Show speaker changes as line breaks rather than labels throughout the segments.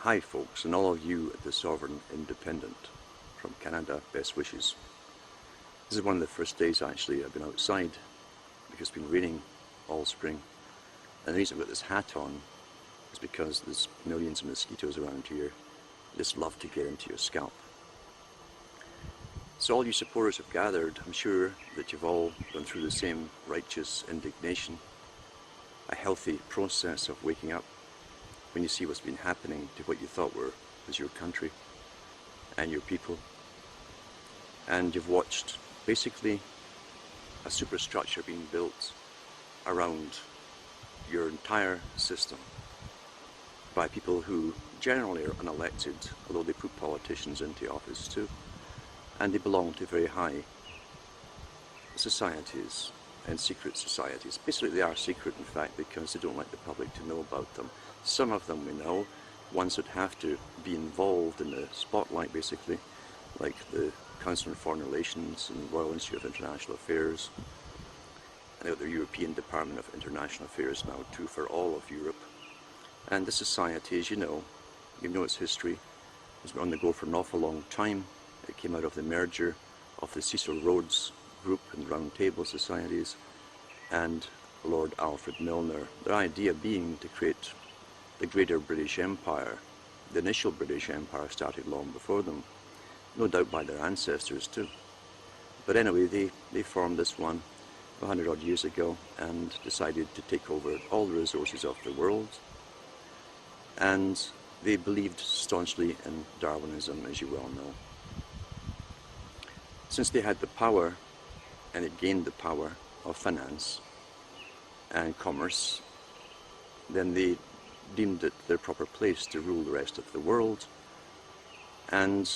Hi folks, and all of you at the Sovereign Independent from Canada, best wishes. This is one of the first days actually I've been outside because it's been raining all spring. And the reason I've got this hat on is because there's millions of mosquitoes around here. They just love to get into your scalp. So all you supporters have gathered, I'm sure that you've all gone through the same righteous indignation, a healthy process of waking up when you see what's been happening to what you thought was your country and your people. And you've watched basically a superstructure being built around your entire system by people who generally are unelected, although they put politicians into office too, and they belong to very high societies and secret societies. Basically they are secret, in fact, because they don't like the public to know about them. Some of them we know, ones that have to be involved in the spotlight basically, like the Council on Foreign Relations and Royal Institute of International Affairs, and the European Department of International Affairs now too for all of Europe. And the society, as you know its history, has been on the go for an awful long time. It came out of the merger of the Cecil Rhodes Group and Round Table Societies and Lord Alfred Milner, their idea being to create the greater British Empire. The initial British Empire started long before them, no doubt by their ancestors too. But anyway, they formed this one 100 odd years ago and decided to take over all the resources of the world. And they believed staunchly in Darwinism, as you well know. Since they had the power, and it gained the power of finance and commerce, then they deemed it their proper place to rule the rest of the world. And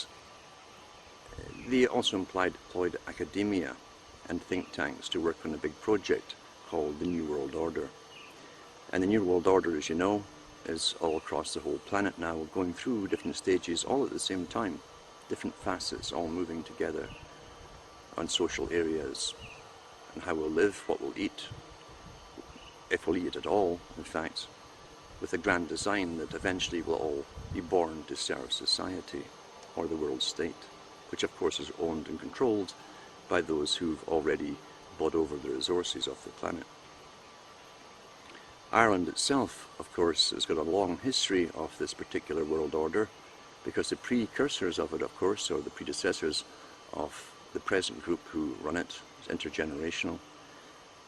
they also employed academia and think tanks to work on a big project called the New World Order. And the New World Order, as you know, is all across the whole planet now, going through different stages all at the same time, different facets all moving together on social areas, and how we'll live, what we'll eat, if we'll eat at all, in fact, with a grand design that eventually will all be born to serve society or the world state, which of course is owned and controlled by those who've already bought over the resources of the planet. Ireland itself, of course, has got a long history of this particular world order, because the precursors of it, of course, or the predecessors of the present group who run it, is intergenerational.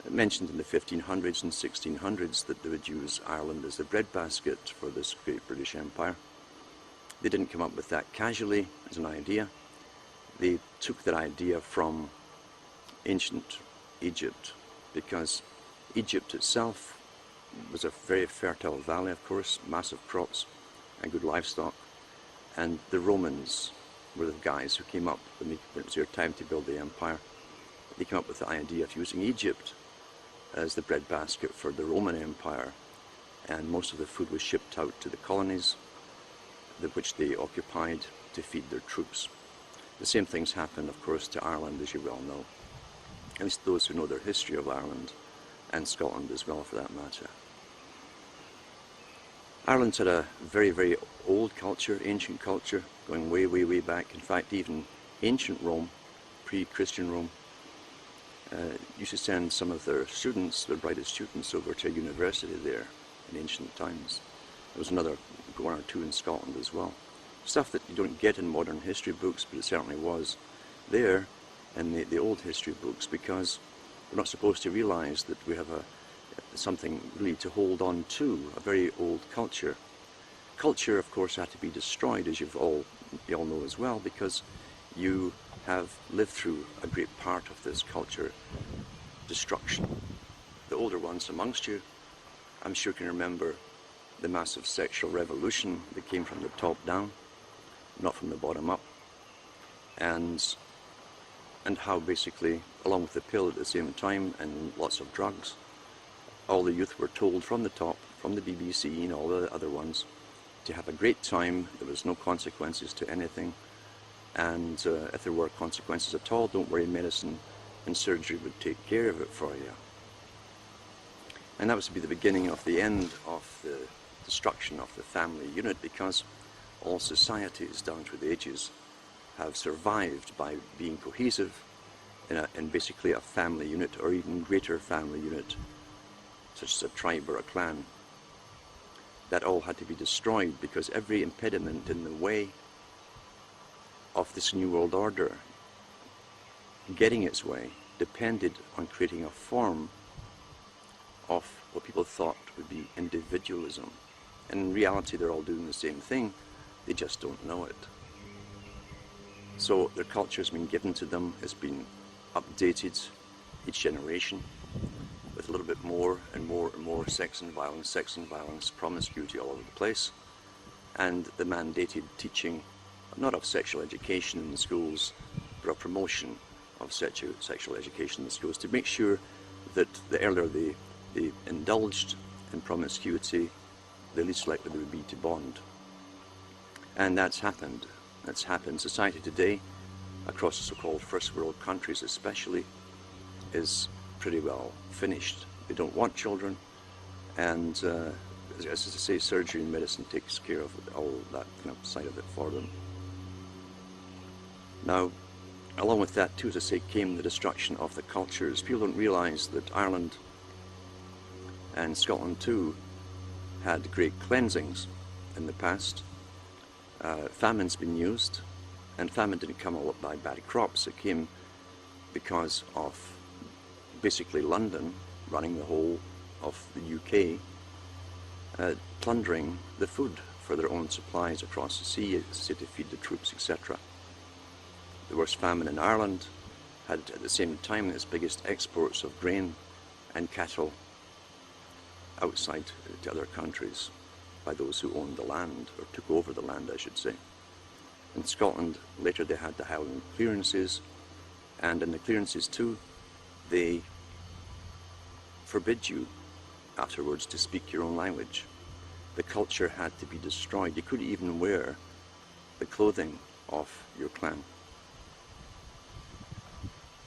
It mentioned in the 1500s and 1600s that they would use Ireland as the breadbasket for this great British Empire. They didn't come up with that casually as an idea. They took that idea from ancient Egypt, because Egypt itself was a very fertile valley, of course, massive crops and good livestock. And the Romans were the guys who came up, when it was their time to build the empire, they came up with the idea of using Egypt as the breadbasket for the Roman Empire, and most of the food was shipped out to the colonies, which they occupied to feed their troops. The same things happened, of course, to Ireland, as you well know, at least those who know their history of Ireland, and Scotland as well for that matter. Ireland's had a very, very old culture, ancient culture, going way, way, way back. In fact, even ancient Rome, pre-Christian Rome, used to send some of their students, their brightest students, over to a university there in ancient times. There was another one or two in Scotland as well. Stuff that you don't get in modern history books, but it certainly was there in the old history books, because we're not supposed to realize that we have something really to hold on to, a very old culture. Culture, of course, had to be destroyed, as you all know as well, because you have lived through a great part of this culture destruction. The older ones amongst you, I'm sure, can remember the massive sexual revolution that came from the top down, not from the bottom up, and how basically, along with the pill at the same time and lots of drugs, all the youth were told from the top, from the BBC and all the other ones, to have a great time. There was no consequences to anything, and if there were consequences at all, don't worry, medicine and surgery would take care of it for you. And that was to be the beginning of the end of the destruction of the family unit, because all societies down through the ages have survived by being cohesive in basically a family unit, or even greater family unit, such as a tribe or a clan. That all had to be destroyed because every impediment in the way of this New World Order getting its way depended on creating a form of what people thought would be individualism. And in reality, they're all doing the same thing, they just don't know it. So their culture has been given to them, has been updated each generation with a little bit more and more and more sex and violence, promiscuity all over the place, and the mandated teaching, not of sexual education in the schools, but of promotion of sexual education in the schools, to make sure that the earlier they indulged in promiscuity, the least likely they would be to bond. And that's happened. That's happened. Society today, across the so-called first world countries especially, is pretty well finished. They don't want children, and as I say, surgery and medicine takes care of all that kind of side of it for them. Now, along with that too, as I say, came the destruction of the cultures. People don't realise that Ireland and Scotland too had great cleansings in the past. Famine's been used, and famine didn't come all up by bad crops. It came because of basically London running the whole of the UK, plundering the food for their own supplies across the sea to feed the troops, etc. The worst famine in Ireland had at the same time its biggest exports of grain and cattle outside to other countries by those who owned the land, or took over the land I should say. In Scotland later they had the Highland clearances, and in the clearances too they forbid you afterwards to speak your own language. The culture had to be destroyed. You couldn't even wear the clothing of your clan.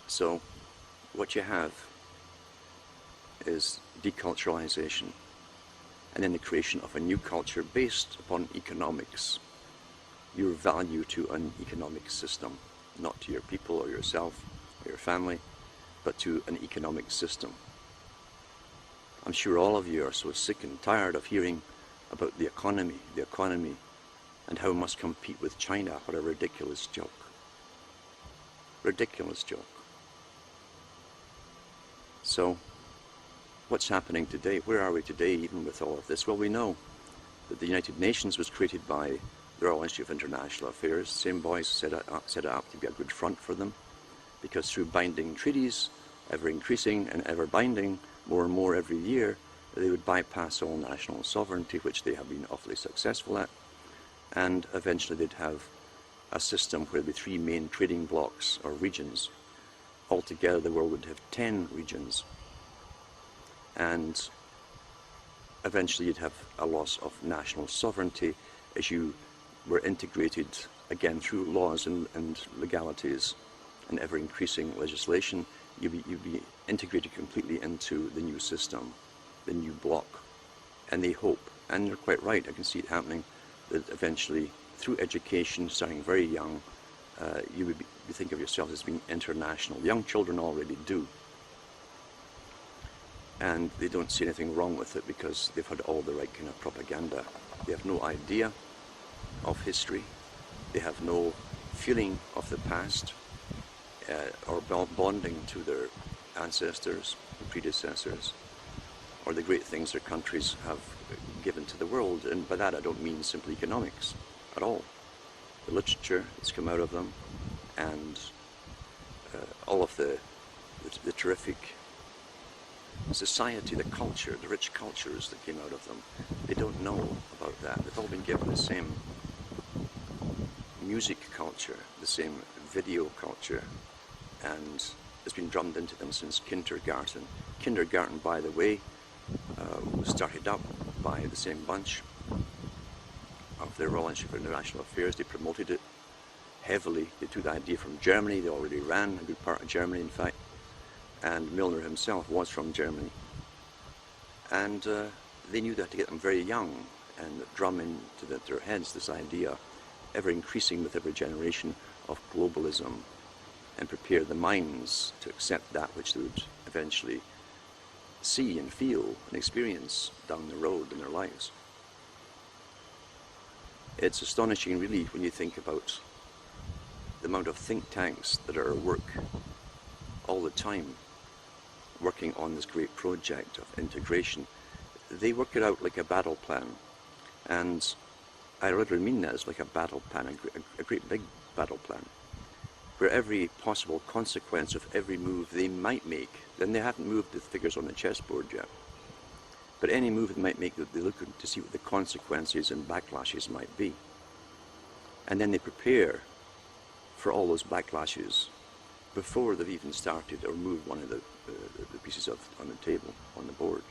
So what you have is deculturalization, and then the creation of a new culture based upon economics, your value to an economic system, not to your people or yourself or your family, but to an economic system. I'm sure all of you are so sick and tired of hearing about the economy, and how it must compete with China. What a ridiculous joke. Ridiculous joke. So, what's happening today? Where are we today even with all of this? Well, we know that the United Nations was created by the Royal Institute of International Affairs. Same boys set it up to be a good front for them, because through binding treaties, ever increasing and ever binding, more and more every year, they would bypass all national sovereignty, which they have been awfully successful at, and eventually they'd have a system where there'd be 3 main trading blocks or regions. Altogether the world would have 10 regions, and eventually you'd have a loss of national sovereignty as you were integrated again through laws and legalities and ever increasing legislation. You'd be integrated completely into the new system, the new bloc. And they hope, and they're quite right, I can see it happening, that eventually through education, starting very young, you think of yourself as being international. Young children already do. And they don't see anything wrong with it because they've had all the right kind of propaganda. They have no idea of history. They have no feeling of the past, or bonding to their ancestors and predecessors, or the great things their countries have given to the world. And by that I don't mean simply economics at all. The literature that's come out of them, and all of the terrific society, the culture, the rich cultures that came out of them. They don't know about that. They've all been given the same music culture, the same video culture, and it's been drummed into them since kindergarten. Kindergarten, by the way, was started up by the same bunch of the Royal Institute of International Affairs. They promoted it heavily. They took the idea from Germany. They already ran a good part of Germany, in fact. And Milner himself was from Germany. And they knew that to get them very young and drum into their heads this idea ever increasing with every generation of globalism, and prepare the minds to accept that which they would eventually see and feel and experience down the road in their lives. It's astonishing really when you think about the amount of think tanks that are at work all the time, working on this great project of integration. They work it out like a battle plan, and I literally mean that as like a battle plan, a great big battle plan, where every possible consequence of every move they might make, then they haven't moved the figures on the chessboard yet, but any move they might make, they look to see what the consequences and backlashes might be. And then they prepare for all those backlashes before they've even started or moved one of the pieces on the table, on the board.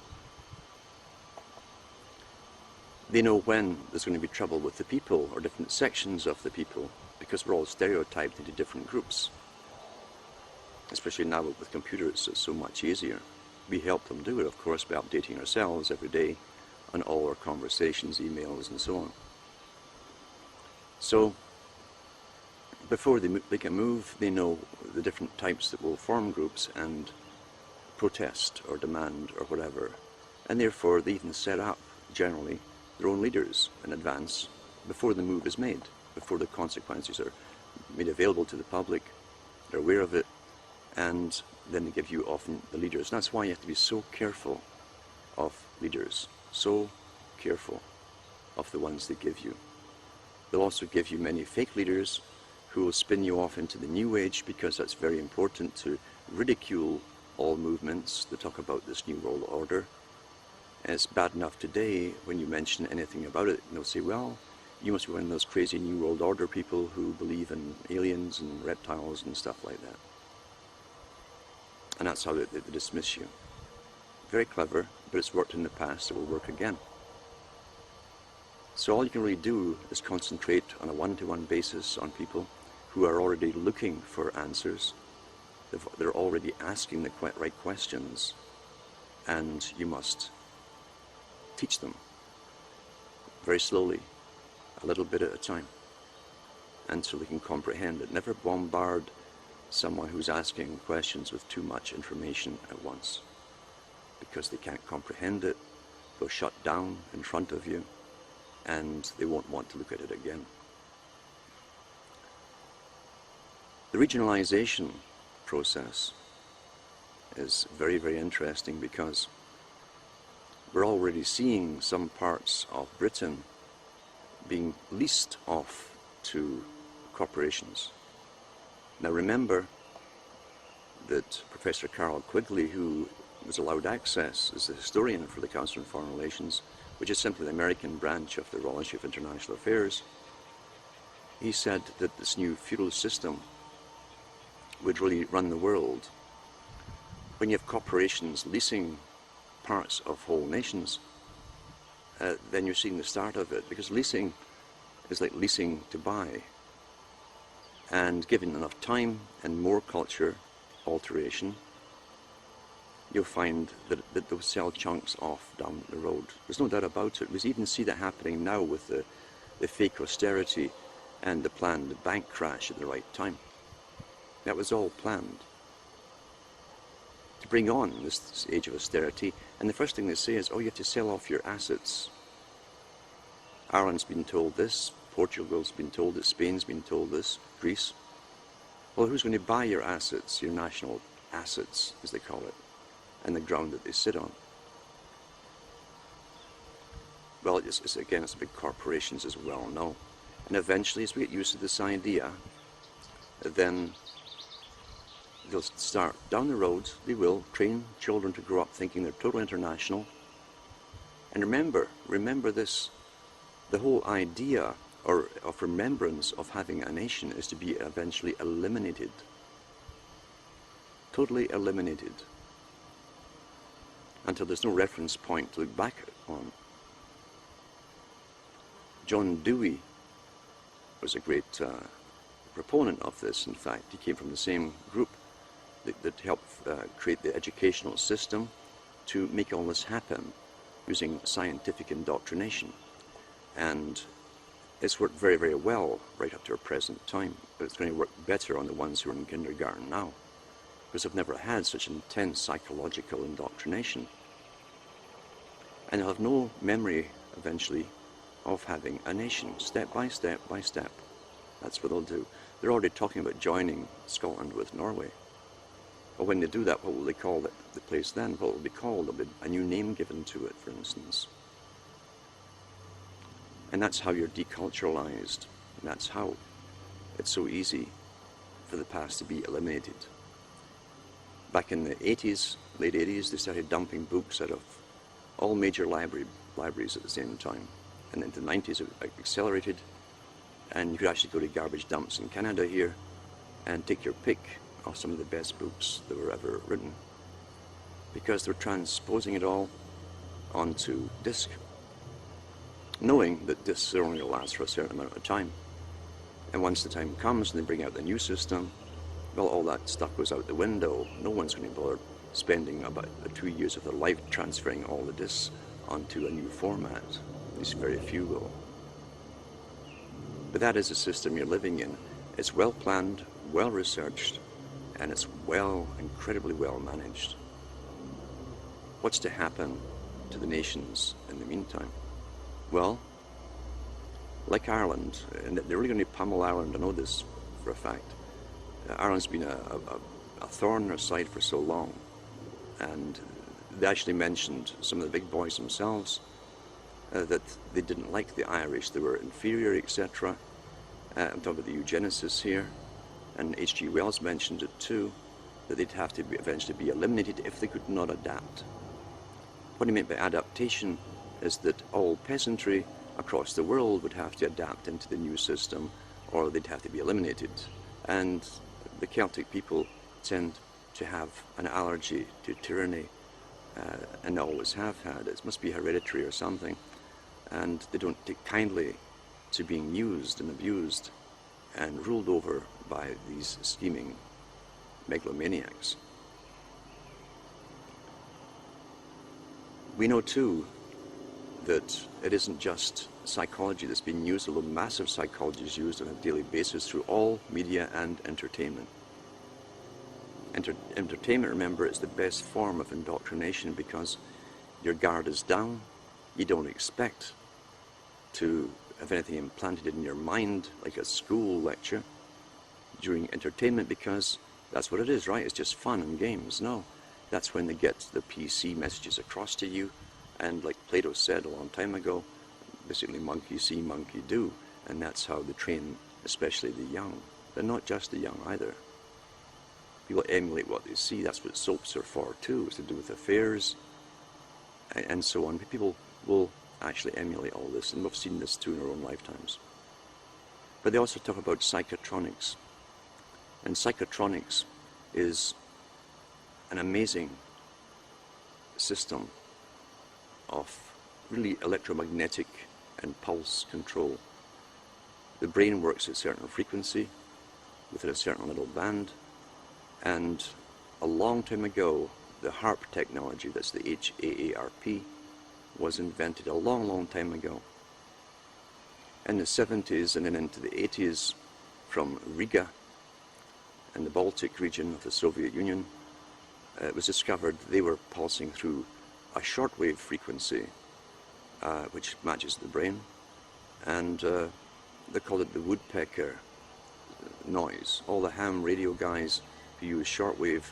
They know when there's going to be trouble with the people or different sections of the people, because we're all stereotyped into different groups. Especially now with computers, it's so much easier. We help them do it, of course, by updating ourselves every day on all our conversations, emails, and so on. So, before they make a move, they know the different types that will form groups and protest or demand or whatever. And therefore, they even set up, generally, their own leaders in advance before the move is made, before the consequences are made available to the public. They're aware of it, and then they give you often the leaders. And that's why you have to be so careful of leaders, so careful of the ones they give you. They'll also give you many fake leaders who will spin you off into the New Age, because that's very important to ridicule all movements that talk about this New World Order. And it's bad enough today when you mention anything about it, and they'll say, well, you must be one of those crazy New World Order people who believe in aliens and reptiles and stuff like that. And that's how they dismiss you. Very clever, but it's worked in the past, it will work again. So all you can really do is concentrate on a one-to-one basis on people who are already looking for answers. They're already asking the right questions, and you must teach them very slowly, a little bit at a time, until they can comprehend it. Never bombard someone who's asking questions with too much information at once, because they can't comprehend it. They'll shut down in front of you, and they won't want to look at it again. The regionalization process is very, very interesting, because we're already seeing some parts of Britain being leased off to corporations. Now remember that Professor Carol Quigley, who was allowed access as the historian for the Council on Foreign Relations, which is simply the American branch of the Royal Institute of International Affairs, he said that this new feudal system would really run the world. When you have corporations leasing parts of whole nations, then you're seeing the start of it, because leasing is like leasing to buy. And given enough time and more culture alteration, you'll find that they'll sell chunks off down the road. There's no doubt about it. We even see that happening now with the fake austerity and the planned bank crash at the right time. That was all planned to bring on this age of austerity. And the first thing they say is, oh, you have to sell off your assets. Ireland's been told this, Portugal's been told this, Spain's been told this, Greece. Well, who's going to buy your assets, your national assets, as they call it, and the ground that they sit on? Well, again, it's big corporations, as we all know. And eventually, as we get used to this idea, then they'll start down the road. They will train children to grow up thinking they're totally international. And remember this, the whole idea of remembrance of having a nation is to be eventually eliminated. Totally eliminated. Until there's no reference point to look back on. John Dewey was a great proponent of this. In fact, he came from the same group that helped create the educational system to make all this happen using scientific indoctrination. And It's worked very, very well right up to our present time, but it's going to work better on the ones who are in kindergarten now, because they've never had such intense psychological indoctrination. And they'll have no memory, eventually, of having a nation, step by step by step. That's what they'll do. They're already talking about joining Scotland with Norway. But when they do that, what will they call the place then? What will it be called? There'll be a new name given to it, for instance. And that's how you're deculturalized. And that's how it's so easy for the past to be eliminated. Back in the 80s, late 80s, they started dumping books out of all major libraries at the same time. And into the 90s, it accelerated. And you could actually go to garbage dumps in Canada here and take your pick of some of the best books that were ever written, because they're transposing it all onto disc, knowing that discs are only going to last for a certain amount of time. And once the time comes and they bring out the new system, well, all that stuff goes out the window. No one's going to bother spending about 2 years of their life transferring all the discs onto a new format. At least very few will. But that is the system you're living in. It's well planned, well researched, and it's incredibly well managed. What's to happen to the nations in the meantime? Well, like Ireland, and they're really going to pummel Ireland, I know this for a fact. Ireland's been a thorn in their side for so long, and they actually mentioned, some of the big boys themselves, that they didn't like the Irish, they were inferior, etc. I'm talking about the eugenicists here, and H.G. Wells mentioned it too, that they'd have to eventually be eliminated if they could not adapt. What he meant by adaptation is that all peasantry across the world would have to adapt into the new system, or they'd have to be eliminated. And the Celtic people tend to have an allergy to tyranny, and always have had. It must be hereditary or something, and they don't take kindly to being used and abused and ruled over by these scheming megalomaniacs. We know too that it isn't just psychology that's being used, although massive psychology is used on a daily basis through all media and entertainment. Entertainment, remember, is the best form of indoctrination because your guard is down. You don't expect to have anything implanted in your mind like a school lecture during entertainment, because that's what it is, right? It's just fun and games. No, that's when they get the PC messages across to you, and like Plato said a long time ago, basically monkey see, monkey do, and that's how they train, especially the young. But not just the young either. People emulate what they see. That's what soaps are for too. It's to do with affairs and so on. People will actually emulate all this, and we've seen this too in our own lifetimes. But they also talk about psychotronics. And psychotronics is an amazing system of really electromagnetic and pulse control. The brain works at a certain frequency within a certain little band, and a long time ago the HAARP technology, that's the HAARP, was invented a long, long time ago. In the 70s and then into the 80s, from Riga and the Baltic region of the Soviet Union, it was discovered they were pulsing through a shortwave frequency which matches the brain, and they called it the woodpecker noise. All the ham radio guys who used shortwave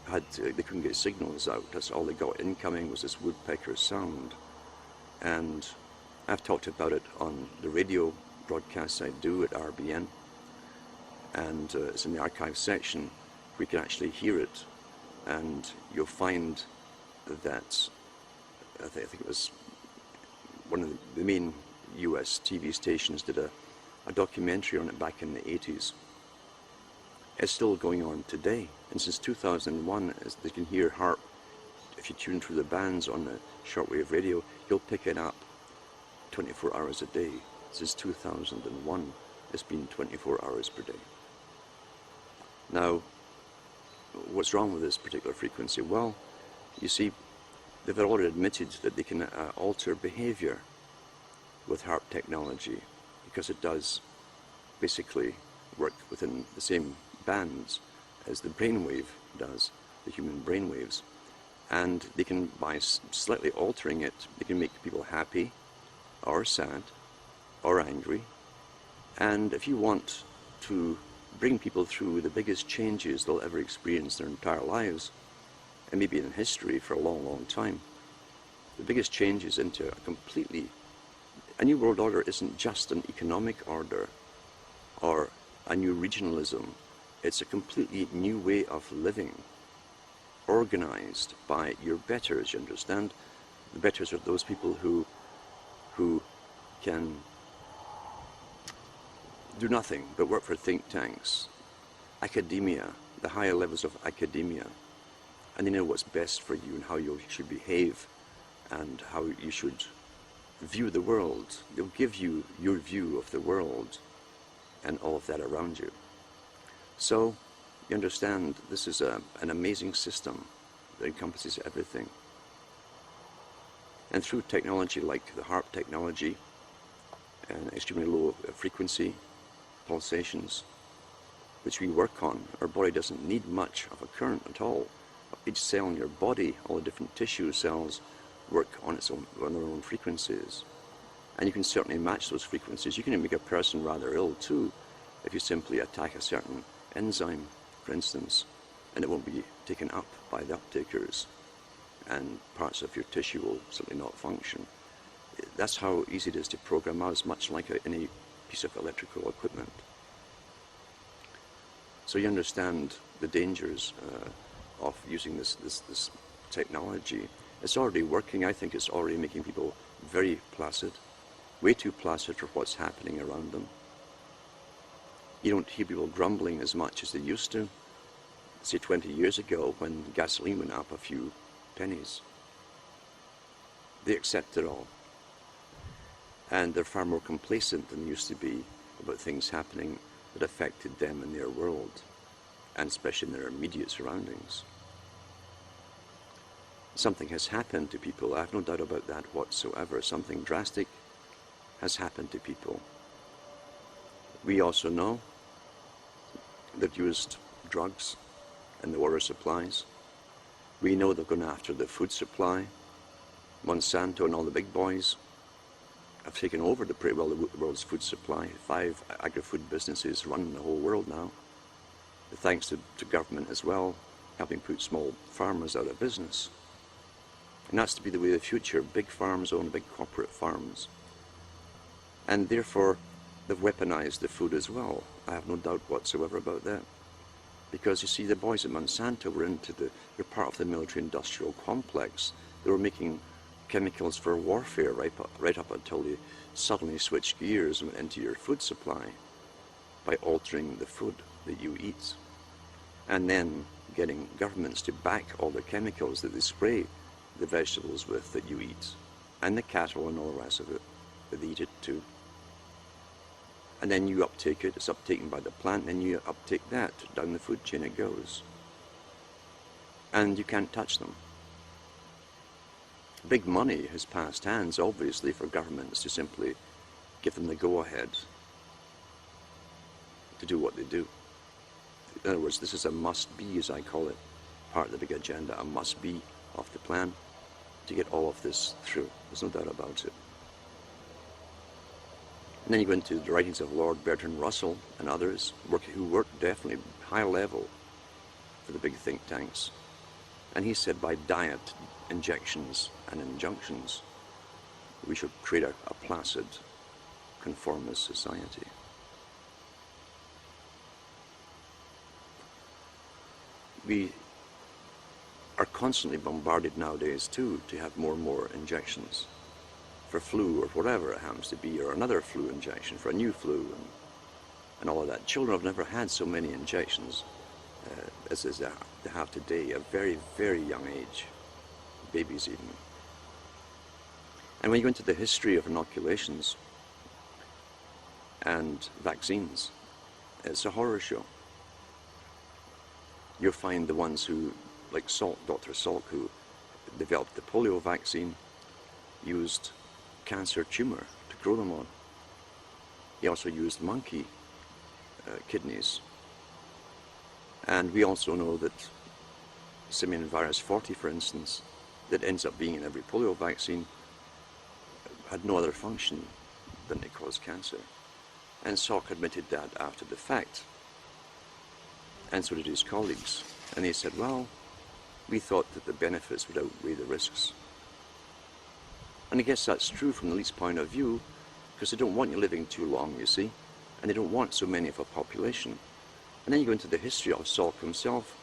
they couldn't get signals out. That's all they got incoming was this woodpecker sound. And I've talked about it on the radio broadcasts I do at RBN, and it's in the archive section where you can actually hear it, and you'll find that I think it was one of the main US TV stations did a documentary on it back in the 80s. It's still going on today, and since 2001, as they can hear HAARP. If you tune through the bands on the shortwave radio, you'll pick it up 24 hours a day. Since 2001, it's been 24 hours per day. Now, what's wrong with this particular frequency? Well, you see, they've already admitted that they can alter behavior with HAARP technology. You because it does basically work within the same bands as the brainwave does, the human brainwaves. And they can, by slightly altering it, they can make people happy, or sad, or angry. And if you want to bring people through the biggest changes they'll ever experience in their entire lives, and maybe in history for a long, long time, the biggest changes into a new world order isn't just an economic order or a new regionalism. It's a completely new way of living, organized by your betters, you understand? The betters are those people who can do nothing but work for think tanks, academia, the higher levels of academia, and they know what's best for you and how you should behave and how you should view the world. They'll give you your view of the world and all of that around you. So you understand this is an amazing system that encompasses everything. And through technology like the HARP technology and extremely low frequency pulsations, which we work on, our body doesn't need much of a current at all. Each cell in your body, all the different tissue cells, work on their own frequencies. And you can certainly match those frequencies. You can make a person rather ill too if you simply attack a certain enzyme, for instance, and it won't be taken up by the uptakers, and parts of your tissue will simply not function. That's how easy it is to program us, much like any piece of electrical equipment. So you understand the dangers of using this technology. It's already working. I think it's already making people very placid, way too placid for what's happening around them. You don't hear people grumbling as much as they used to, say 20 years ago when gasoline went up a few pennies. They accept it all. And they're far more complacent than they used to be about things happening that affected them in their world, and especially in their immediate surroundings. Something has happened to people. I have no doubt about that whatsoever. Something drastic has happened to people. We also know they've used drugs in the water supplies. We know they're going after the food supply. Monsanto and all the big boys have taken over the world's food supply. 5 agri-food businesses run the whole world now, thanks to government as well, helping put small farmers out of business. And that's to be the way of the future. Big farms own big corporate farms. And therefore, they've weaponized the food as well. I have no doubt whatsoever about that. Because you see, the boys at Monsanto were they're part of the military-industrial complex. They were making chemicals for warfare right up until they suddenly switched gears and went into your food supply by altering the food that you eat. And then getting governments to back all the chemicals that they spray the vegetables with that you eat, and the cattle and all the rest of it, that they eat it too. And then you uptake it, it's uptaken by the plant, and you uptake that, down the food chain it goes. And you can't touch them. Big money has passed hands, obviously, for governments to simply give them the go-ahead to do what they do. In other words, this is a must-be, as I call it, part of the big agenda, a must-be of the plan to get all of this through. There's no doubt about it. And then you go into the writings of Lord Bertrand Russell and others who worked definitely high level for the big think tanks. And he said by diet, injections and injunctions, we should create a placid, conformist society. We are constantly bombarded nowadays too to have more and more injections for flu or whatever it happens to be, or another flu injection for a new flu and all of that. Children have never had so many injections as they have today, a very, very young age, babies even. And when you go into the history of inoculations and vaccines, it's a horror show. You'll find the ones who, like Salk, Dr. Salk, who developed the polio vaccine, used cancer tumor to grow them on. He also used monkey kidneys. And we also know that simian virus 40, for instance, that ends up being in every polio vaccine, had no other function than to cause cancer. And Salk admitted that after the fact, and so did his colleagues. And they said, well, we thought that the benefits would outweigh the risks. And I guess that's true from the elite's point of view, because they don't want you living too long, you see, and they don't want so many of a population. And then you go into the history of Salk himself,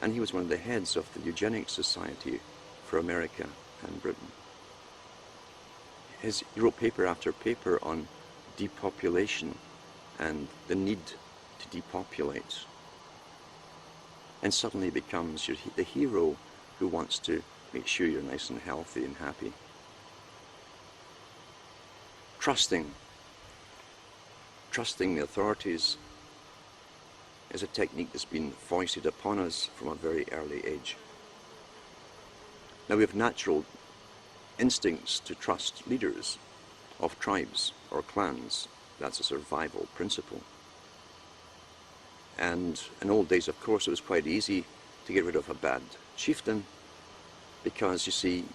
and he was one of the heads of the Eugenics Society for America and Britain. He wrote paper after paper on depopulation and the need to depopulate. And suddenly becomes the hero who wants to make sure you're nice and healthy and happy. Trusting the authorities is a technique that's been foisted upon us from a very early age. Now we have natural instincts to trust leaders of tribes or clans. That's a survival principle. And in old days, of course, it was quite easy to get rid of a bad chieftain because, you see,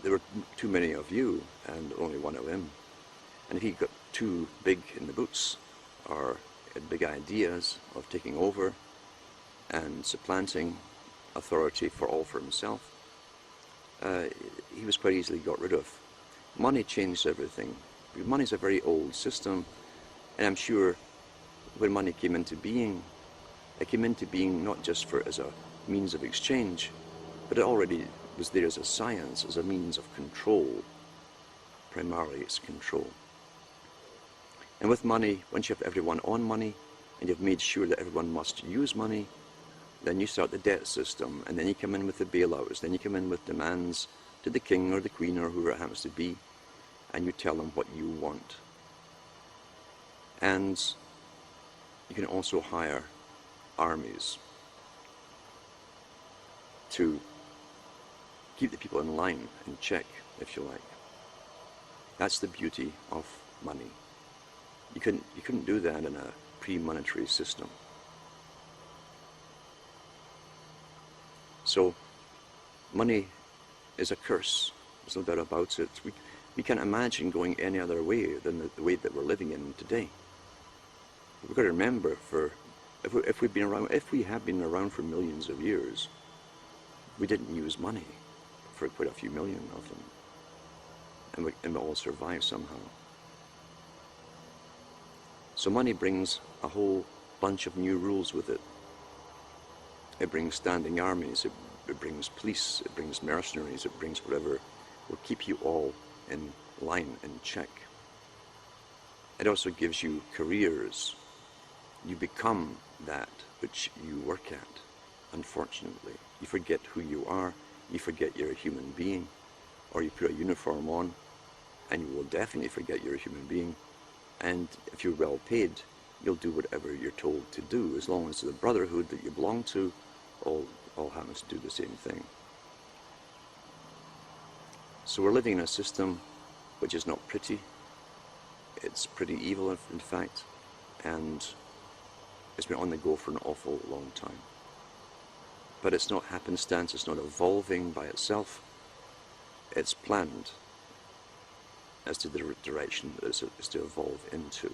there were too many of you and only one of him. And if he got too big in the boots or had big ideas of taking over and supplanting authority for all for himself, he was quite easily got rid of. Money changed everything. Money's a very old system, and I'm sure when money came into being, it came into being not just as a means of exchange, but it already was there as a science, as a means of control. Primarily it's control. And with money, once you have everyone on money, and you've made sure that everyone must use money, then you start the debt system, and then you come in with the bailouts, then you come in with demands to the king or the queen or whoever it happens to be, and you tell them what you want. And you can also hire armies to keep the people in line and check, if you like. That's the beauty of money. You couldn't do that in a pre-monetary system. So money is a curse. There's no doubt about it. We can't imagine going any other way than the way that we're living in today. We've got to remember, if we have been around for millions of years, we didn't use money for quite a few million of them, and we all survived somehow. So money brings a whole bunch of new rules with it. It brings standing armies, it brings police, it brings mercenaries, it brings whatever will keep you all in line and check. It also gives you careers. You become that which you work at, unfortunately. You forget who you are, you forget you're a human being, or you put a uniform on, and you will definitely forget you're a human being. And if you're well paid, you'll do whatever you're told to do, as long as the brotherhood that you belong to all happens to do the same thing. So we're living in a system which is not pretty. It's pretty evil, in fact, and it's been on the go for an awful long time. But it's not happenstance, it's not evolving by itself. It's planned as to the direction that it's to evolve into.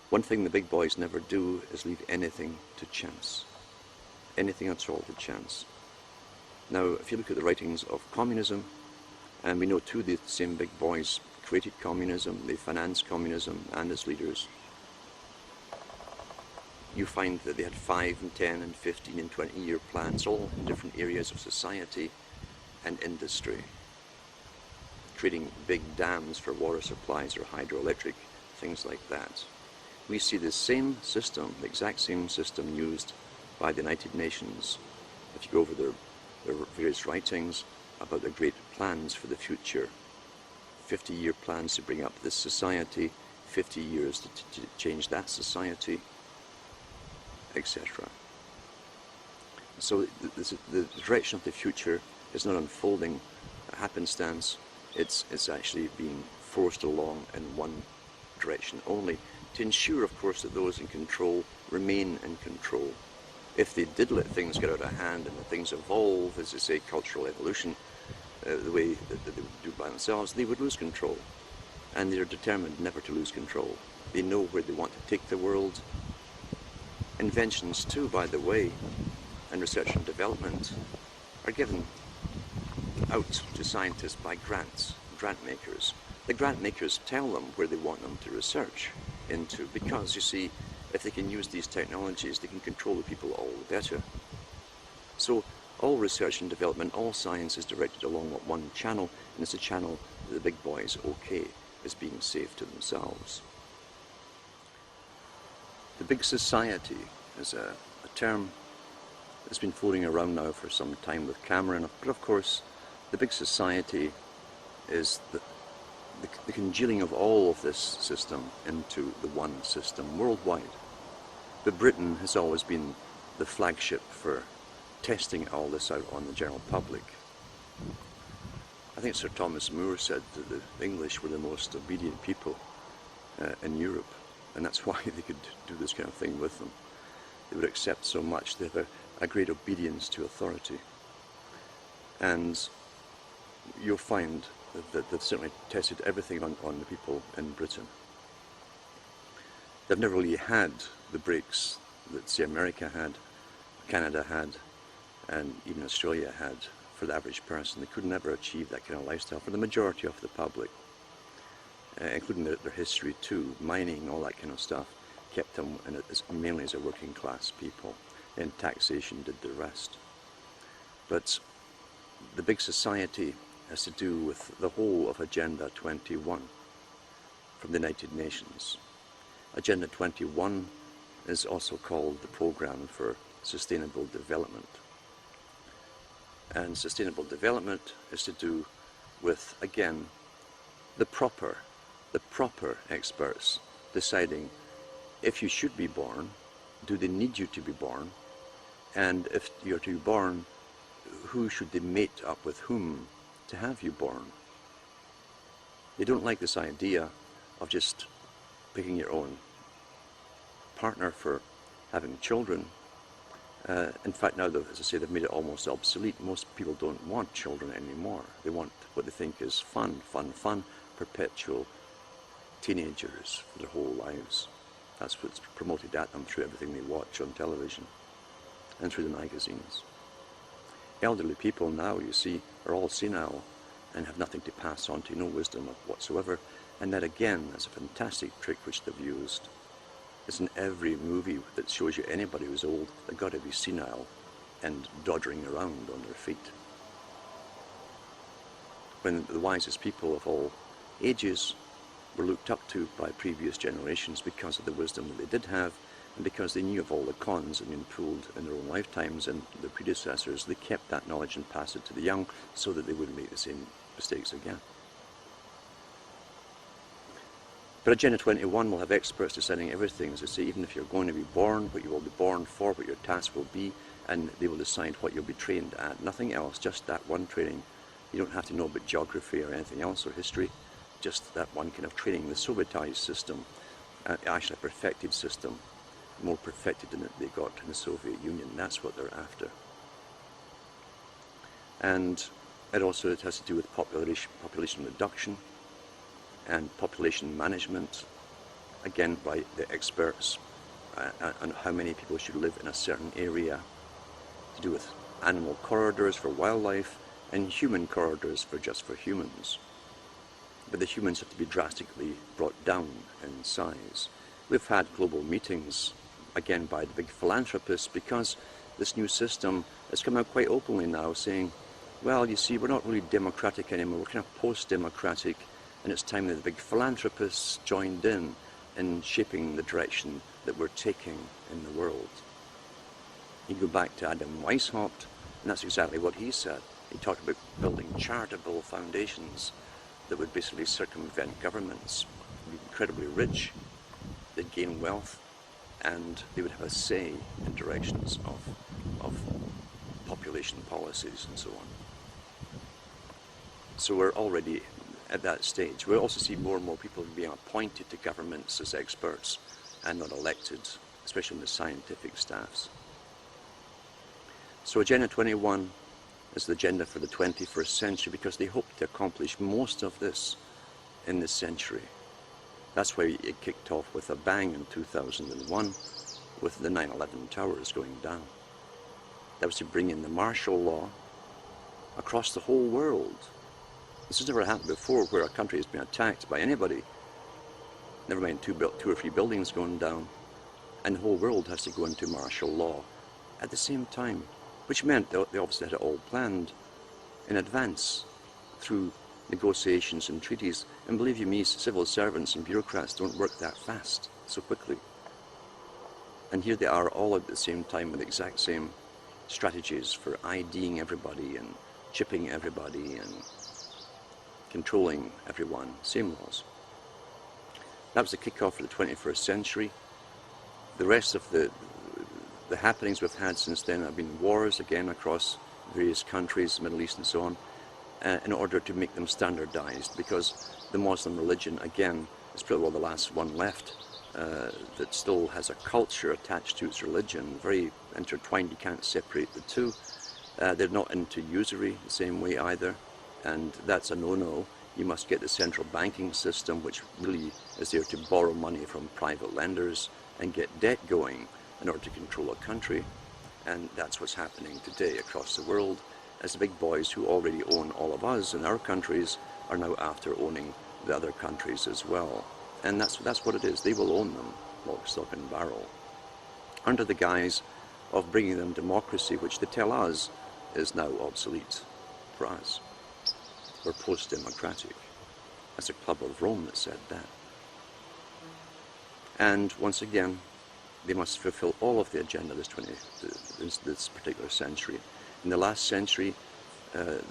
One thing the big boys never do is leave anything to chance. Anything at all to chance. Now, if you look at the writings of communism, and we know too the same big boys created communism, they financed communism and its leaders, you find that they had 5 and 10 and 15 and 20-year plans, all in different areas of society and industry, creating big dams for water supplies or hydroelectric, things like that. We see the same system, the exact same system used by the United Nations. If you go over their various writings about their great plans for the future, 50-year plans to bring up this society, 50 years to change that society, etc. So the direction of the future is not unfolding happenstance, it's actually being forced along in one direction only, to ensure, of course, that those in control remain in control. If they did let things get out of hand and that things evolve, as they say, cultural evolution, the way that they would do by themselves, they would lose control. And they're determined never to lose control. They know where they want to take the world. Inventions too, by the way, and research and development are given out to scientists by grant makers. The grant makers tell them where they want them to research into, because, you see, if they can use these technologies, they can control the people all the better. So all research and development, all science is directed along one channel, and it's a channel that the big boys, okay, is being safe to themselves. The big society is a term that's been floating around now for some time with Cameron, but of course the big society is the congealing of all of this system into the one system worldwide. But Britain has always been the flagship for testing all this out on the general public. I think Sir Thomas More said that the English were the most obedient people in Europe, and that's why they could do this kind of thing with them. They would accept so much. They have a great obedience to authority. And you'll find that they've certainly tested everything on the people in Britain. They've never really had the breaks that, say, America had, Canada had, and even Australia had for the average person. They could never achieve that kind of lifestyle for the majority of the public, including their history too. Mining, all that kind of stuff, kept them mainly as a working class people, and taxation did the rest. But the big society has to do with the whole of Agenda 21 from the United Nations. Agenda 21 is also called the Programme for Sustainable Development. And sustainable development is to do with, again, the proper experts deciding if you should be born, do they need you to be born, and if you're to be born, who should they mate up with whom to have you born. They don't like this idea of just picking your own partner for having children. In fact, now, as I say, they've made it almost obsolete. Most people don't want children anymore. They want what they think is fun, perpetual teenagers for their whole lives. That's what's promoted at them through everything they watch on television and through the magazines. Elderly people now, you see, are all senile and have nothing to pass on to, no wisdom whatsoever. And that, again, is a fantastic trick which they've used. It's in every movie that shows you anybody who's old, they've got to be senile and doddering around on their feet. When the wisest people of all ages were looked up to by previous generations because of the wisdom that they did have, and because they knew of all the cons that had been pulled in their own lifetimes and their predecessors, they kept that knowledge and passed it to the young so that they wouldn't make the same mistakes again. But Agenda 21 will have experts deciding everything, as I say, even if you're going to be born, what you will be born for, what your task will be, and they will decide what you'll be trained at. Nothing else, just that one training. You don't have to know about geography or anything else or history, just that one kind of training. The Sovietized system, actually a perfected system, more perfected than they got in the Soviet Union. That's what they're after. And it has to do with population reduction and population management, again by the experts, on how many people should live in a certain area, to do with animal corridors for wildlife and human corridors for humans. But the humans have to be drastically brought down in size. We've had global meetings, again by the big philanthropists, because this new system has come out quite openly now saying, well, you see, we're not really democratic anymore, we're kind of post-democratic, and it's time that the big philanthropists joined in shaping the direction that we're taking in the world. You go back to Adam Weishaupt, and that's exactly what he said. He talked about building charitable foundations that would basically circumvent governments, be incredibly rich, they'd gain wealth, and they would have a say in directions of population policies and so on. So we're already at that stage. We'll also see more and more people being appointed to governments as experts and not elected, especially in the scientific staffs. So Agenda 21 is the agenda for the 21st century because they hope to accomplish most of this in this century. That's why it kicked off with a bang in 2001 with the 9/11 towers going down. That was to bring in the martial law across the whole world. This has never happened before, where a country has been attacked by anybody, never mind two or three buildings going down, and the whole world has to go into martial law at the same time, which meant they obviously had it all planned in advance through negotiations and treaties. And believe you me, civil servants and bureaucrats don't work that fast, so quickly. And here they are all at the same time with the exact same strategies for IDing everybody and chipping everybody and controlling everyone, same laws. That was the kickoff for the 21st century. The rest of the happenings we've had since then have been wars again across various countries, Middle East and so on, in order to make them standardized, because the Muslim religion, again, is probably well the last one left that still has a culture attached to its religion, very intertwined. You can't separate the two. They're not into usury the same way either, and that's a no-no. You must get the central banking system, which really is there to borrow money from private lenders and get debt going in order to control a country. And that's what's happening today across the world, as the big boys who already own all of us in our countries are now after owning the other countries as well. And that's what it is. They will own them, lock, stock and barrel, under the guise of bringing them democracy, which they tell us is now obsolete for us. We're post-democratic. That's the Club of Rome that said that. And once again, they must fulfill all of the agenda this particular century. In the last century, the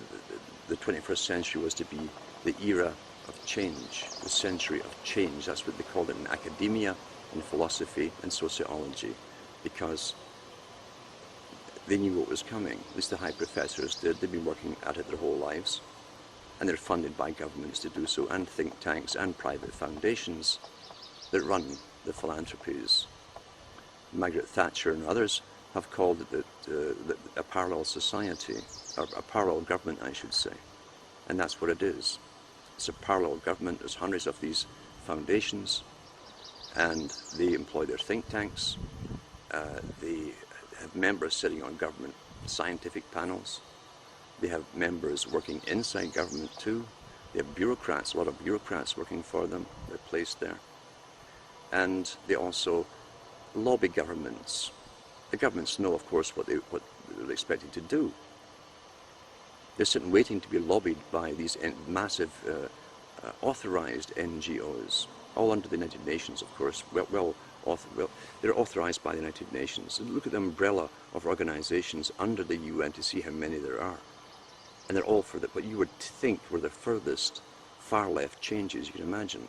21st century was to be the era of change, the century of change. That's what they called it in academia, in philosophy and sociology, because they knew what was coming. At least the high professors did. They've been working at it their whole lives, and they're funded by governments to do so, and think tanks and private foundations that run the philanthropies. Margaret Thatcher and others have called it a parallel society, or a parallel government, I should say. And that's what it is. It's a parallel government. There's hundreds of these foundations, and they employ their think tanks. They have members sitting on government scientific panels. They have members working inside government too. They have bureaucrats, a lot of bureaucrats working for them. They're placed there. And they also lobby governments. The governments know, of course, what they're expected to do. They're sitting waiting to be lobbied by these massive authorized NGOs, all under the United Nations, of course. Well, they're authorized by the United Nations. And look at the umbrella of organizations under the UN to see how many there are. And they're all for what you would think were the furthest far-left changes you can imagine.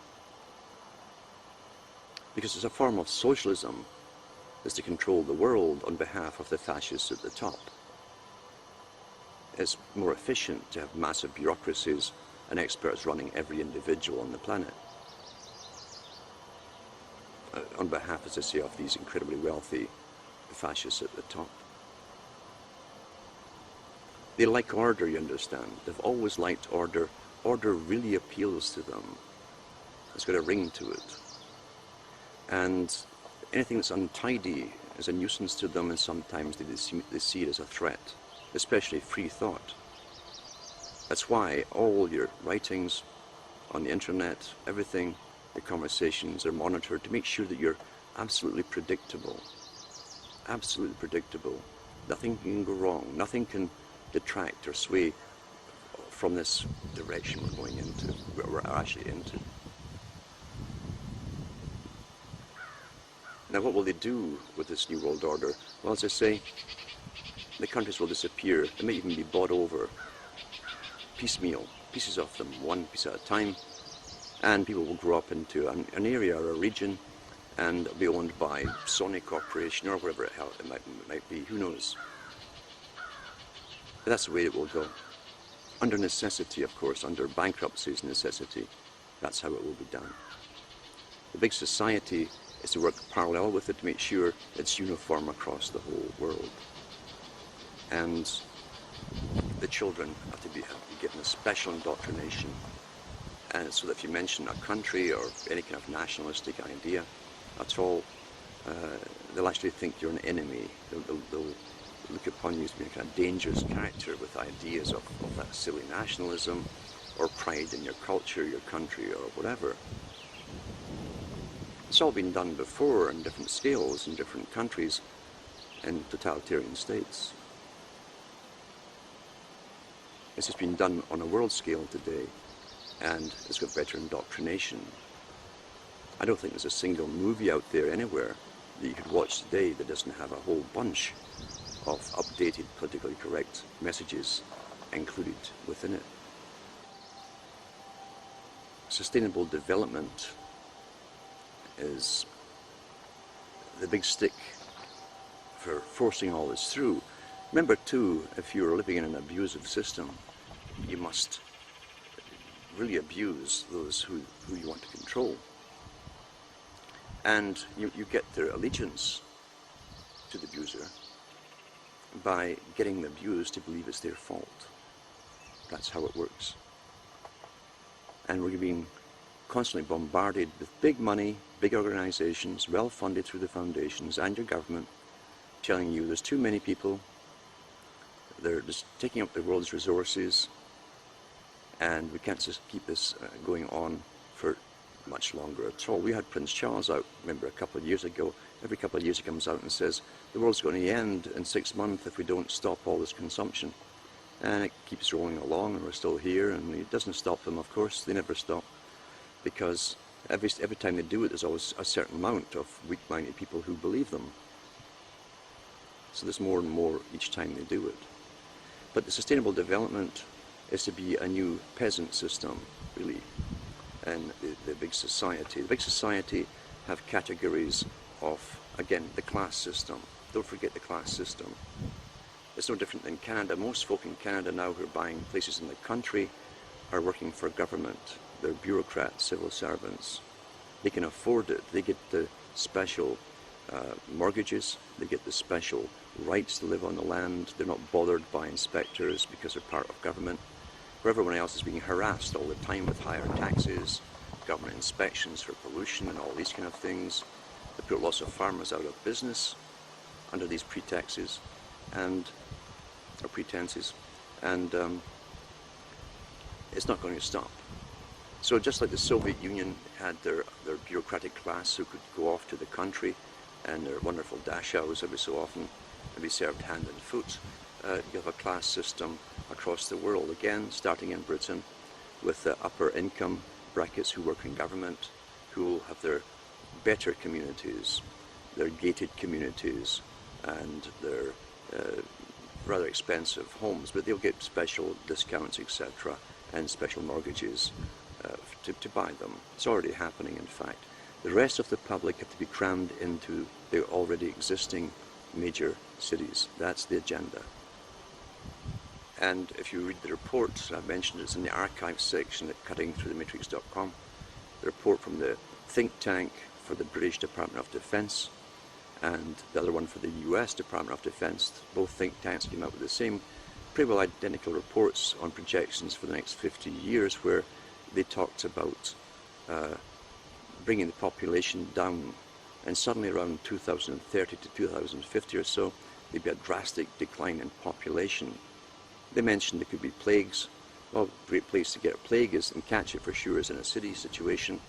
Because it's a form of socialism is to control the world on behalf of the fascists at the top. It's more efficient to have massive bureaucracies and experts running every individual on the planet. On behalf, as I say, of these incredibly wealthy fascists at the top. They like order, you understand. They've always liked order. Order really appeals to them. It's got a ring to it. And anything that's untidy is a nuisance to them, and sometimes they see it as a threat, especially free thought. That's why all your writings on the internet, everything, your conversations are monitored to make sure that you're absolutely predictable. Absolutely predictable. Nothing can go wrong. Nothing can detract or sway from this direction we're going into, we're actually into. Now, what will they do with this New World Order? Well, as I say, the countries will disappear. They may even be bought over piecemeal, pieces of them, one piece at a time, and people will grow up into an area or a region and be owned by Sony Corporation or whatever the hell it might be, who knows. But that's the way it will go. under necessity, of course, under bankruptcy's necessity. That's how it will be done. The big society is to work parallel with it to make sure it's uniform across the whole world. And the children have to be given a special indoctrination, and so that if you mention a country or any kind of nationalistic idea at all, they'll actually think you're an enemy. They'll look upon you as being a kind of dangerous character with ideas of that silly nationalism or pride in your culture, your country, or whatever. It's all been done before on different scales in different countries and totalitarian states. It's just been done on a world scale today, and it's got better indoctrination. I don't think there's a single movie out there anywhere that you could watch today that doesn't have a whole bunch of updated, politically correct messages included within it. Sustainable development is the big stick for forcing all this through. Remember too, if you're living in an abusive system, you must really abuse those who you want to control. And you get their allegiance to the abuser by getting the abused to believe it's their fault. That's how it works. And we're being constantly bombarded with big money, big organizations, well funded through the foundations and your government, telling you there's too many people, they're just taking up the world's resources, and we can't just keep this going on for much longer at all. We had Prince Charles out, remember, a couple of years ago. Every couple of years he comes out and says the world's going to end in 6 months if we don't stop all this consumption. And it keeps rolling along, and we're still here, and it doesn't stop them, of course. They never stop, because every time they do it, there's always a certain amount of weak-minded people who believe them. So there's more and more each time they do it. But the sustainable development is to be a new peasant system, really, and the big society. The big society have categories of, again, the class system. Don't forget the class system. It's no different than Canada. Most folk in Canada now who are buying places in the country are working for government. They're bureaucrats, civil servants. They can afford it. They get the special mortgages. They get the special rights to live on the land. They're not bothered by inspectors because they're part of government. Where everyone else is being harassed all the time with higher taxes, government inspections for pollution and all these kind of things. They put lots of farmers out of business under these pretexts or pretenses, and it's not going to stop. So just like the Soviet Union had their bureaucratic class who could go off to the country and their wonderful dachshunds every so often and be served hand and foot, you have a class system across the world, again, starting in Britain, with the upper income brackets who work in government, who will have their better communities, their gated communities, and their rather expensive homes, but they'll get special discounts, etc., and special mortgages to buy them. It's already happening, in fact. The rest of the public have to be crammed into the already existing major cities. That's the agenda. And if you read the report, I've mentioned it's in the archives section at cuttingthroughthematrix.com, the report from the think tank for the British Department of Defense and the other one for the US Department of Defense. Both think tanks came out with the same, pretty well identical reports on projections for the next 50 years, where they talked about bringing the population down, and suddenly around 2030 to 2050 or so, there'd be a drastic decline in population. They mentioned there could be plagues. Well, a great place to get a plague is and catch it for sure is in a city situation.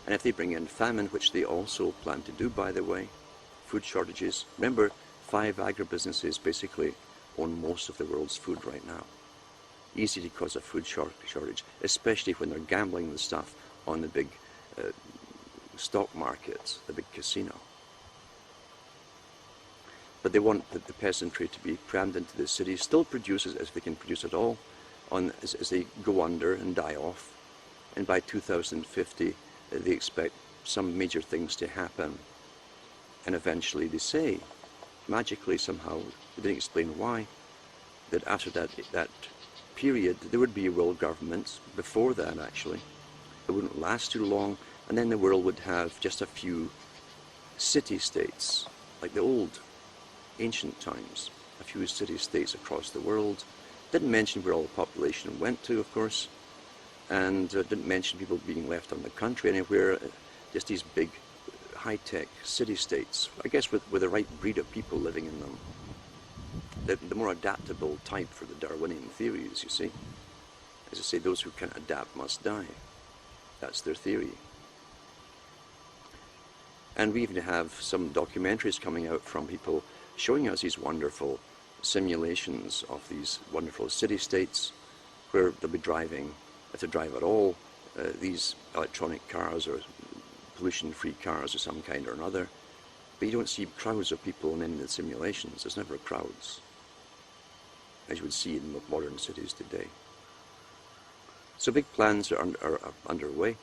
And if they bring in famine, which they also plan to do, by the way, food shortages. Remember, 5 agribusinesses basically own most of the world's food right now. Easy to cause a food shortage, especially when they're gambling the stuff on the big stock markets, the big casino. But they want the peasantry to be crammed into the cities, still produce as they can produce at all, as they go under and die off. And by 2050, they expect some major things to happen. And eventually they say, magically somehow, they didn't explain why, that after that period there would be a world government. Before that, actually, it wouldn't last too long, and then the world would have just a few city-states, like the old ancient times, a few city-states across the world. Didn't mention where all the population went to, of course, and didn't mention people being left on the country anywhere, just these big high-tech city-states, I guess with the right breed of people living in them. The more adaptable type for the Darwinian theories, you see. As I say, those who can't adapt must die. That's their theory. And we even have some documentaries coming out from people showing us these wonderful simulations of these wonderful city-states where they'll be driving, if they drive at all, these electronic cars or pollution-free cars of some kind or another. But you don't see crowds of people in any of the simulations. There's never crowds, as you would see in modern cities today. So big plans are underway.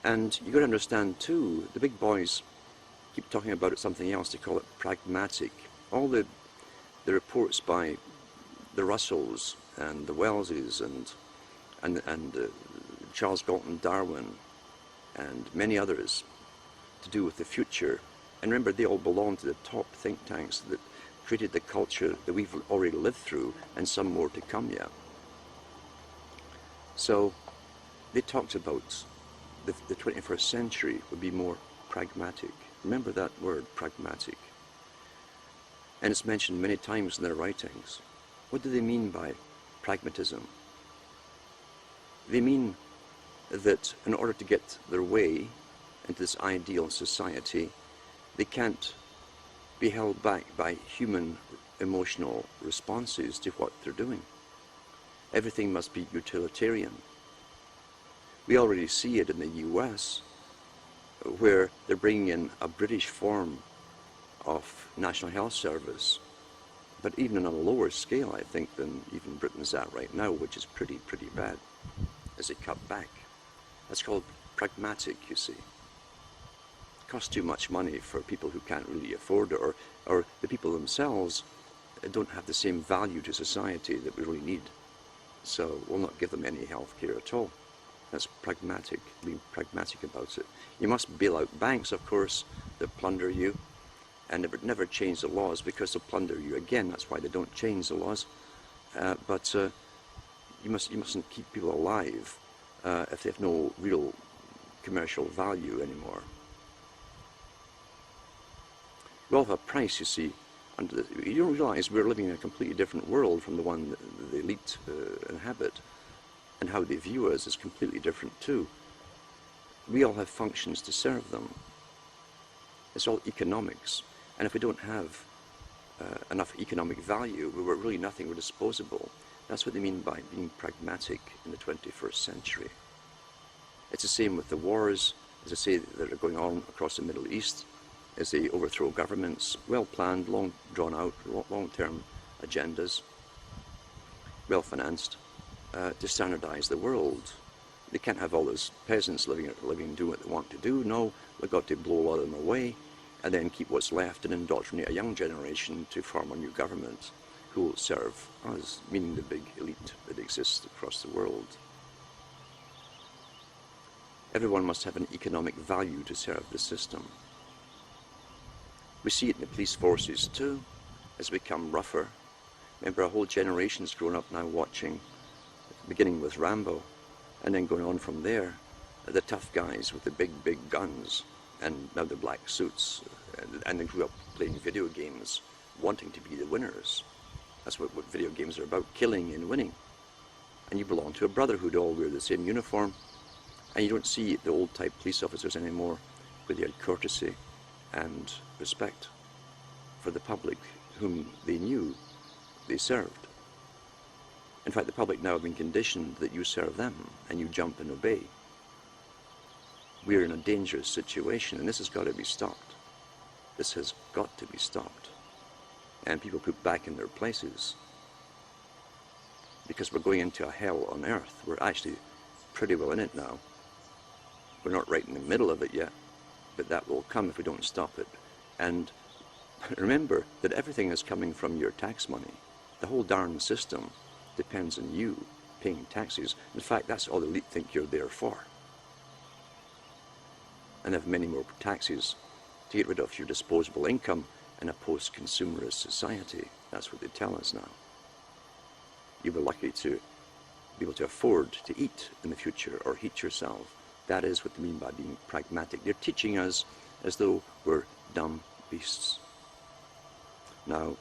And you've got to understand too, the big boys keep talking about it something else. They call it pragmatic. All the reports by the Russells and the Welleses and Charles Galton Darwin and many others to do with the future. And remember, they all belong to the top think tanks that created the culture that we've already lived through, and some more to come yet. So they talked about the 21st century would be more pragmatic. Remember that word, pragmatic. And it's mentioned many times in their writings. What do they mean by pragmatism? They mean that in order to get their way into this ideal society, they can't be held back by human emotional responses to what they're doing. Everything must be utilitarian. We already see it in the US, where they're bringing in a British form of National Health Service, but even on a lower scale, I think, than even Britain's at right now, which is pretty bad, as they cut back. That's called pragmatic, you see. It costs too much money for people who can't really afford it, or the people themselves don't have the same value to society that we really need. So we'll not give them any health care at all. That's pragmatic, being pragmatic about it. You must bail out banks, of course, that plunder you, and never change the laws because they'll plunder you again. That's why they don't change the laws. But you mustn't keep people alive if they have no real commercial value anymore. We all have a price, you see. You don't realize we're living in a completely different world from the one that the elite inhabit, and how they view us is completely different too. We all have functions to serve them. It's all economics, and if we don't have enough economic value, we're really nothing, we're disposable. That's what they mean by being pragmatic in the 21st century. It's the same with the wars, as I say, that are going on across the Middle East, as they overthrow governments, well-planned, long drawn out, long-term agendas, well-financed, to standardize the world. They can't have all those peasants living doing what they want to do. No, they've got to blow a lot of them away and then keep what's left and indoctrinate a young generation to form a new government who will serve us, meaning the big elite that exists across the world. Everyone must have an economic value to serve the system. We see it in the police forces too, as they become rougher. Remember, a whole generation's grown up now watching, beginning with Rambo, and then going on from there, the tough guys with the big guns, and now the black suits, and they grew up playing video games, wanting to be the winners. That's what video games are about, killing and winning. And you belong to a brotherhood, all wear the same uniform, and you don't see the old type police officers anymore, where they had courtesy and respect for the public whom they knew they served. In fact, the public now have been conditioned that you serve them and you jump and obey. We're in a dangerous situation, and this has got to be stopped. This has got to be stopped. And people put back in their places, because we're going into a hell on earth. We're actually pretty well in it now. We're not right in the middle of it yet, but that will come if we don't stop it. And remember that everything is coming from your tax money. The whole darn system depends on you paying taxes. In fact, that's all the elite think you're there for. And have many more taxes to get rid of your disposable income in a post-consumerist society. That's what they tell us now. You'll be lucky to be able to afford to eat in the future or heat yourself. That is what they mean by being pragmatic. They're teaching us as though we're dumb beasts. Now,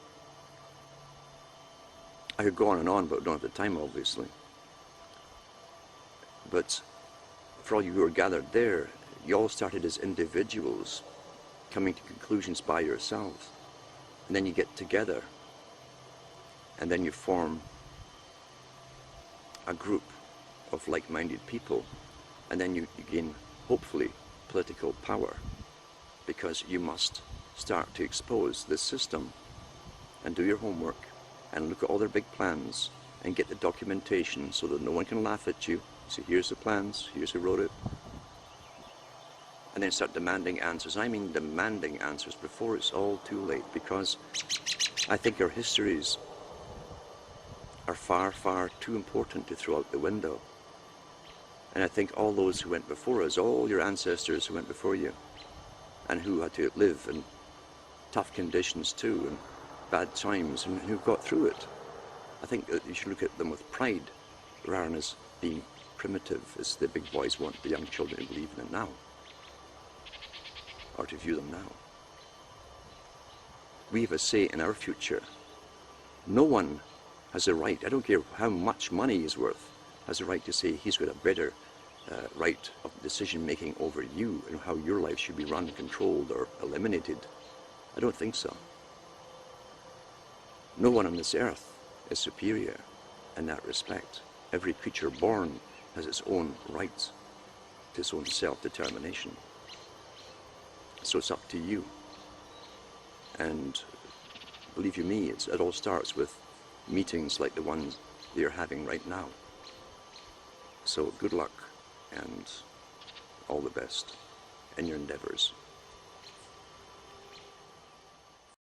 I could go on, but don't have the time, obviously. But for all you who are gathered there, you all started as individuals, coming to conclusions by yourselves. And then you get together, and then you form a group of like-minded people, and then you gain, hopefully, political power, because you must start to expose this system and do your homework and look at all their big plans and get the documentation so that no one can laugh at you. So here's the plans, here's who wrote it. And then start demanding answers. I mean demanding answers before it's all too late, because I think our histories are far, far too important to throw out the window. And I think all those who went before us, all your ancestors who went before you, and who had to live in tough conditions too, and bad times, and who got through it, I think that you should look at them with pride, rather than as being primitive, as the big boys want the young children to believe in it now, or to view them now. We have a say in our future. No one has a right, I don't care how much money he's worth, has a right to say he's got a better right of decision-making over you and how your life should be run, controlled, or eliminated. I don't think so. No one on this earth is superior in that respect. Every creature born has its own rights, to its own self-determination. So it's up to you. And believe you me, it all starts with meetings like the ones you're having right now. So good luck and all the best in your endeavors.